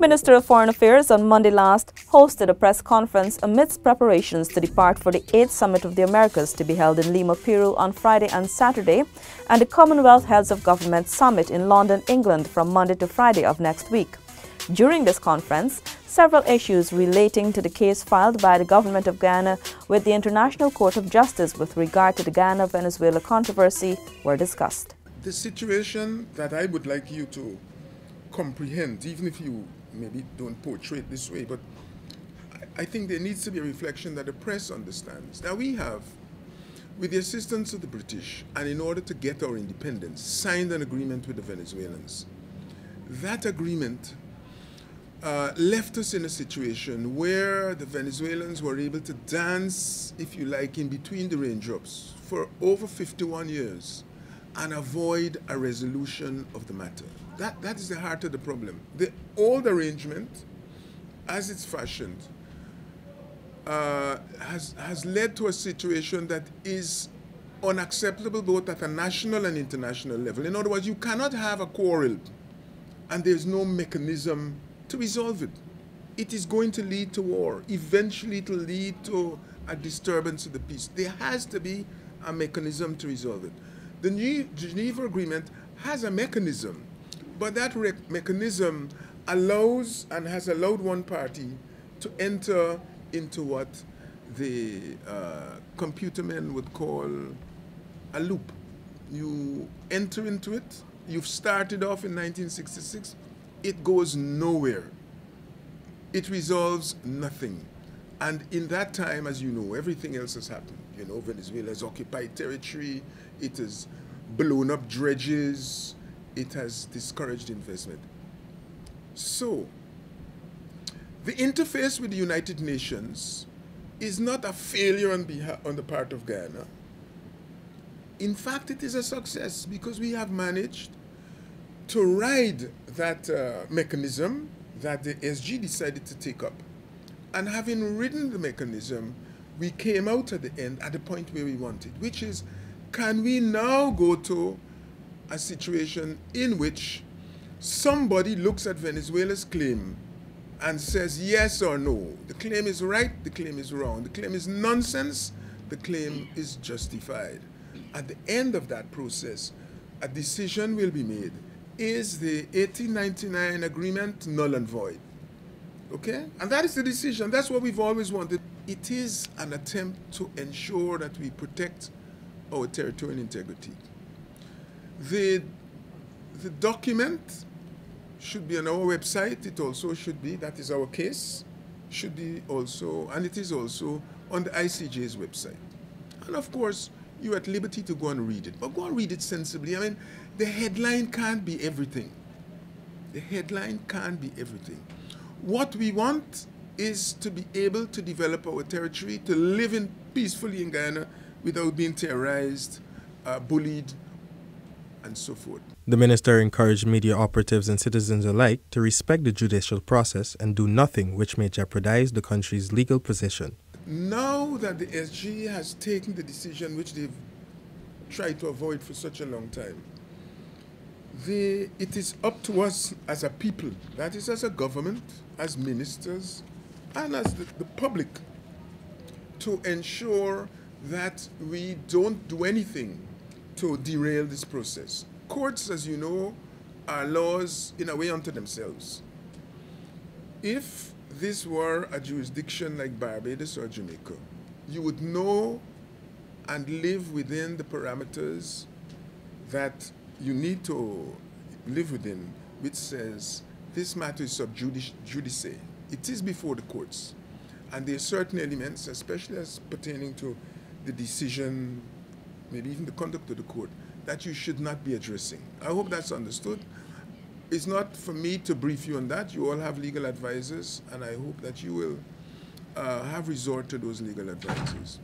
Minister of Foreign Affairs on Monday last hosted a press conference amidst preparations to depart for the 8th Summit of the Americas to be held in Lima, Peru on Friday and Saturday, and the Commonwealth Heads of Government Summit in London, England from Monday to Friday of next week. During this conference, several issues relating to the case filed by the government of Guyana with the International Court of Justice with regard to the Guyana-Venezuela controversy were discussed. The situation that I would like you to comprehend, even if you maybe don't portray it this way, but I think there needs to be a reflection that the press understands. That we have, with the assistance of the British, and in order to get our independence, signed an agreement with the Venezuelans. That agreement left us in a situation where the Venezuelans were able to dance, if you like, in between the raindrops for over 51 years and avoid a resolution of the matter. That is the heart of the problem. The old arrangement, as it's fashioned, has led to a situation that is unacceptable both at a national and international level. In other words, you cannot have a quarrel and there's no mechanism to resolve it. It is going to lead to war. Eventually it will lead to a disturbance of the peace. There has to be a mechanism to resolve it. The new Geneva Agreement has a mechanism, but that mechanism allows and has allowed one party to enter into what the computer men would call a loop. You enter into it, you've started off in 1966, it goes nowhere. It resolves nothing. And in that time, as you know, everything else has happened. You know, Venezuela has occupied territory, it has blown up dredges, it has discouraged investment. So, the interface with the United Nations is not a failure on the part of Guyana. In fact, it is a success because we have managed to ride that mechanism that the SG decided to take up. And having ridden the mechanism, we came out at the end at the point where we wanted, which is, can we now go to a situation in which somebody looks at Venezuela's claim and says yes or no. The claim is right, the claim is wrong. The claim is nonsense, the claim is justified. At the end of that process, a decision will be made. Is the 1899 agreement null and void? Okay? And that is the decision. That's what we've always wanted. It is an attempt to ensure that we protect our territorial integrity. The document should be on our website. It also should be, that is our case, should be also, and it is also on the ICJ's website. And of course, you're at liberty to go and read it, but go and read it sensibly. I mean, the headline can't be everything. The headline can't be everything. What we want is to be able to develop our territory, to live peacefully in Guyana without being terrorized, bullied, and so forth. The minister encouraged media operatives and citizens alike to respect the judicial process and do nothing which may jeopardize the country's legal position. Now that the SG has taken the decision which they've tried to avoid for such a long time, it is up to us as a people, that is as a government, as ministers, and as the public, to ensure that we don't do anything to derail this process. Courts, as you know, are laws in a way unto themselves. If this were a jurisdiction like Barbados or Jamaica, you would know and live within the parameters that you need to live within, which says this matter is sub judice. It is before the courts. And there are certain elements, especially as pertaining to the decision, maybe even the conduct of the court, that you should not be addressing. I hope that's understood. It's not for me to brief you on that. You all have legal advisors, and I hope that you will have resort to those legal advisors.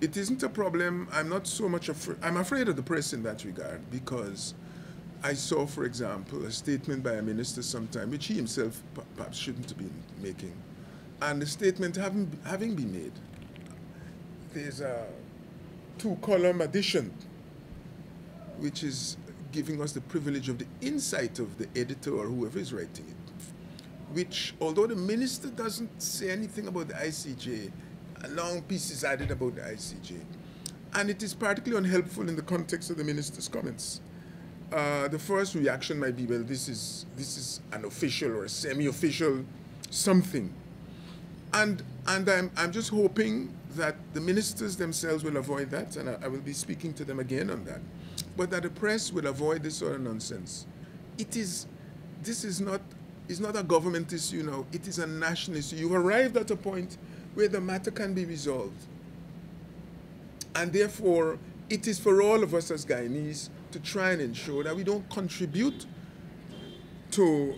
It isn't a problem. I'm not so much afraid. I'm afraid of the press in that regard because I saw, for example, a statement by a minister sometime, which he himself perhaps shouldn't have been making. And the statement having been made, there's a 2-column addition, which is giving us the privilege of the insight of the editor or whoever is writing it, which, although the minister doesn't say anything about the ICJ, a long piece is added about the ICJ. And it is particularly unhelpful in the context of the minister's comments. The first reaction might be, well, this is an official or a semi-official something. And I'm just hoping that the ministers themselves will avoid that, and I will be speaking to them again on that, but that the press will avoid this sort of nonsense. This is not a government issue now, it is a national issue. You've arrived at a point where the matter can be resolved. And therefore, it is for all of us as Guyanese to try and ensure that we don't contribute to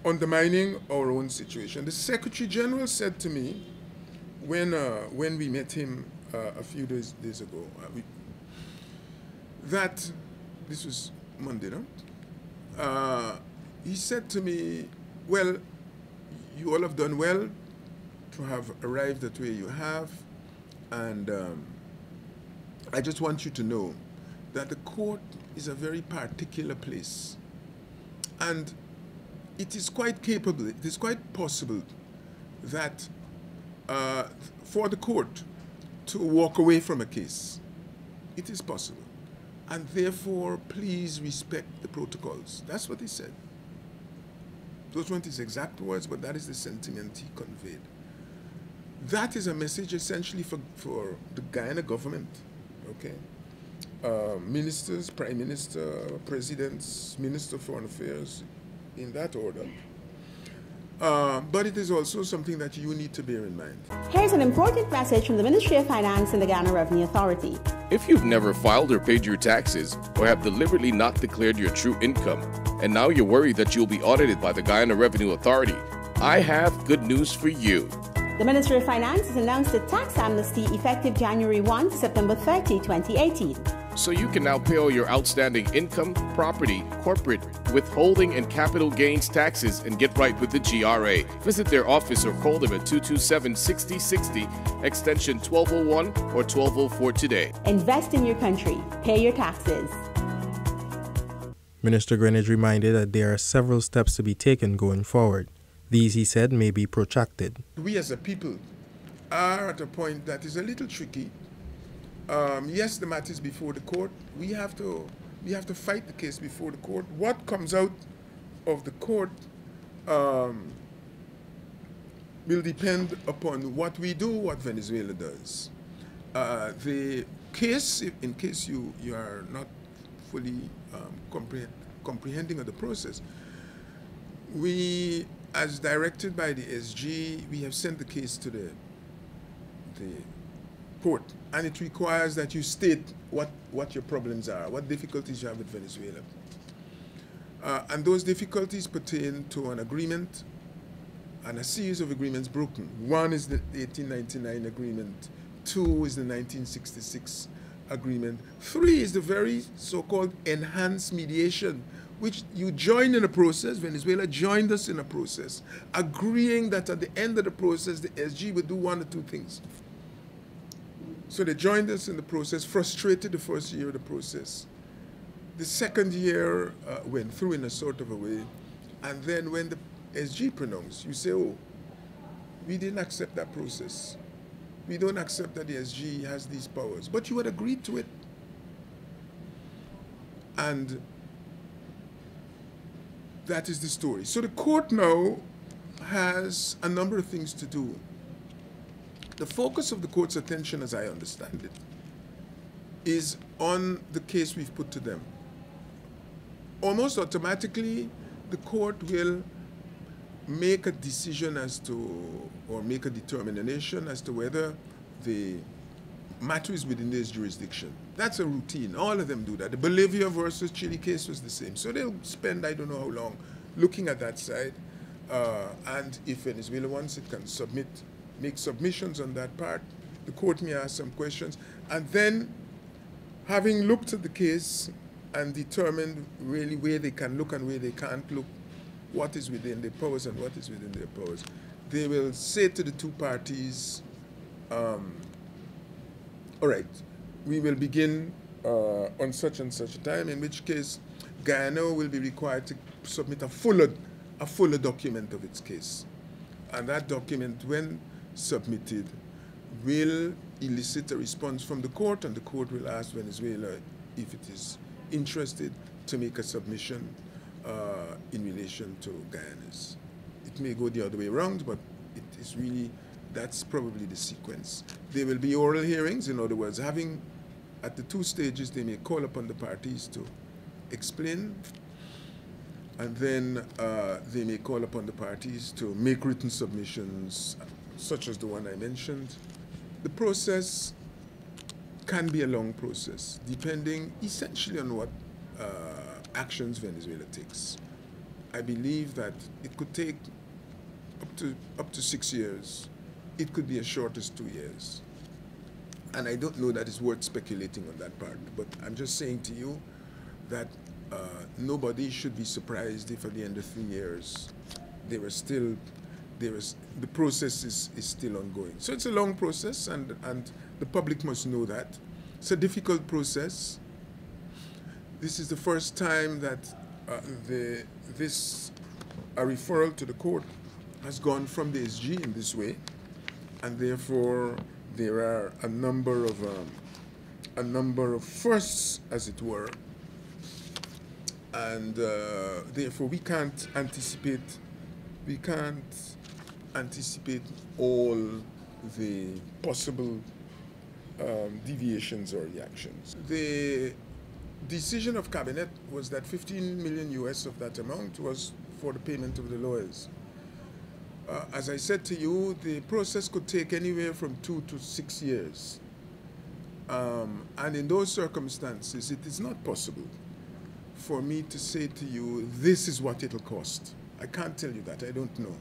undermining our own situation. The Secretary General said to me when we met him a few days ago, that this was Monday, no? He said to me, well, you all have done well to have arrived at where you have, and I just want you to know that the court is a very particular place, and it is quite capable, it is quite possible that for the court to walk away from a case. It is possible. And therefore, please respect the protocols. That's what he said. Those weren't his exact words, but that is the sentiment he conveyed. That is a message essentially for the Guyana government, okay? Ministers, Prime Minister, Presidents, Minister of Foreign Affairs, in that order. But it is also something that you need to bear in mind. Here's an important message from the Ministry of Finance and the Guyana Revenue Authority. If you've never filed or paid your taxes, or have deliberately not declared your true income, and now you're worried that you'll be audited by the Guyana Revenue Authority, I have good news for you. The Ministry of Finance has announced a tax amnesty effective January 1 to September 30, 2018. So you can now pay all your outstanding income, property, corporate, withholding, and capital gains taxes and get right with the GRA. Visit their office or call them at 227-6060, extension 1201 or 1204 today. Invest in your country. Pay your taxes. Minister Greenidge reminded that there are several steps to be taken going forward. These, he said, may be protracted. We as a people are at a point that is a little tricky. Yes, the matter is before the court. We have to fight the case before the court. What comes out of the court will depend upon what we do, what Venezuela does. The case, in case you are not fully comprehending of the process, we, as directed by the SG, we have sent the case to the court, and it requires that you state what your problems are, what difficulties you have with Venezuela. And those difficulties pertain to an agreement and a series of agreements broken. One is the 1899 agreement, 2 is the 1966 agreement, 3 is the very so-called enhanced mediation, which you joined in a process, Venezuela joined us in a process, agreeing that at the end of the process, the SG would do 1 or 2 things. So they joined us in the process, frustrated the first year of the process. The second year went through in a sort of a way, and then when the SG pronounced, you say, oh, we didn't accept that process. We don't accept that the SG has these powers, but you had agreed to it. And that is the story. So the court now has a number of things to do. The focus of the court's attention, as I understand it, is on the case we've put to them. Almost automatically, the court will make a decision as to, or make a determination as to whether the matter is within this jurisdiction. That's a routine. All of them do that. The Bolivia versus Chile case was the same. So they'll spend, I don't know how long, looking at that side. And if Venezuela wants, it can make submissions on that part. The court may ask some questions. And then, having looked at the case and determined really where they can look and where they can't look, what is within their powers and what is within their powers, they will say to the two parties, all right, we will begin on such and such a time, in which case Guyana will be required to submit a fuller a fuller document of its case. And that document, when submitted, will elicit a response from the court, and the court will ask Venezuela if it is interested to make a submission in relation to Guyana's. It may go the other way around, but it is really, that's probably the sequence. There will be oral hearings, in other words, having at the two stages, they may call upon the parties to explain, and then they may call upon the parties to make written submissions, such as the one I mentioned. The process can be a long process, depending essentially on what actions Venezuela takes. I believe that it could take up to 6 years. It could be as short as 2 years. And I don't know that it's worth speculating on that part, but I'm just saying to you that nobody should be surprised if at the end of 3 years the process is still ongoing. So it's a long process, and the public must know that. It's a difficult process. This is the first time that a referral to the court has gone from the SG in this way, and therefore there are a number of firsts, as it were, and therefore we can't anticipate all the possible deviations or reactions. The decision of cabinet was that 15 million US of that amount was for the payment of the lawyers. As I said to you, the process could take anywhere from 2 to 6 years. And in those circumstances, it is not possible for me to say to you, this is what it'll cost. I can't tell you that, I don't know.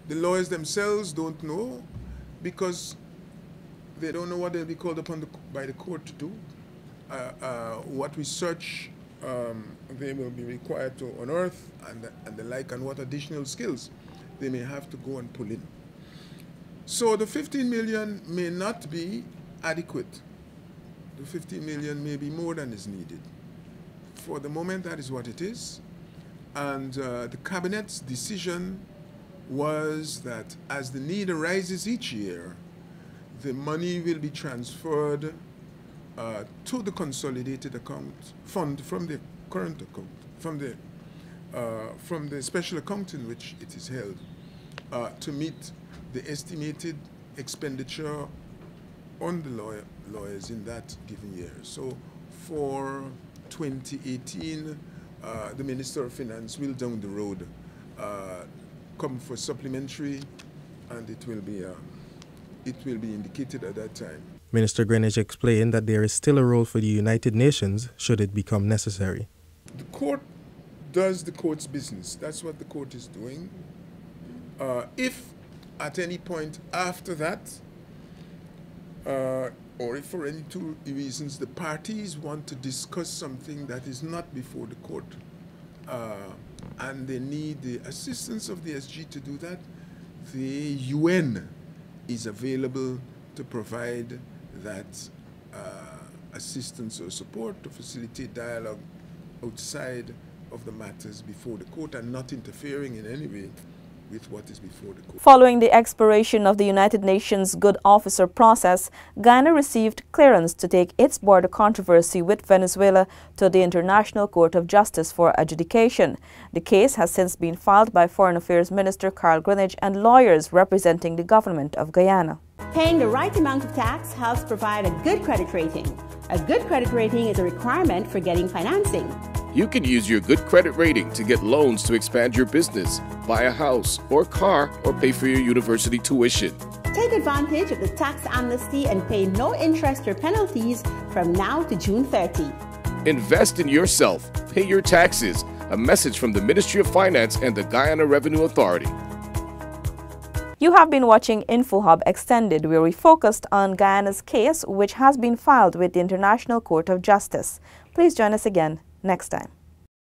The lawyers themselves don't know, because they don't know what they'll be called upon by the court to do, what research they will be required to unearth, and the like, and what additional skills they may have to go and pull in. So the 15 million may not be adequate. The 15 million may be more than is needed. For the moment, that is what it is. And the cabinet's decision was that as the need arises each year, the money will be transferred to the consolidated account fund from the current account, from the special account in which it is held, to meet the estimated expenditure on the lawyers in that given year. So for 2018, the Minister of Finance will down the road come for supplementary, and it will be indicated at that time. Minister Greenidge explained that there is still a role for the United Nations should it become necessary. The court does the court's business. That's what the court is doing. If at any point after that, or if for any two reasons the parties want to discuss something that is not before the court, and they need the assistance of the SG to do that, the UN is available to provide that assistance or support to facilitate dialogue outside of the matters before the court, and not interfering in any way with what is before the court. Following the expiration of the United Nations Good Officer process, Guyana received clearance to take its border controversy with Venezuela to the International Court of Justice for adjudication. The case has since been filed by Foreign Affairs Minister Carl Greenidge and lawyers representing the government of Guyana. Paying the right amount of tax helps provide a good credit rating. A good credit rating is a requirement for getting financing. You can use your good credit rating to get loans to expand your business, buy a house or car, or pay for your university tuition. Take advantage of the tax amnesty and pay no interest or penalties from now to June 30. Invest in yourself. Pay your taxes. A message from the Ministry of Finance and the Guyana Revenue Authority. You have been watching InfoHub Extended, where we focused on Guyana's case, which has been filed with the International Court of Justice. Please join us again next time.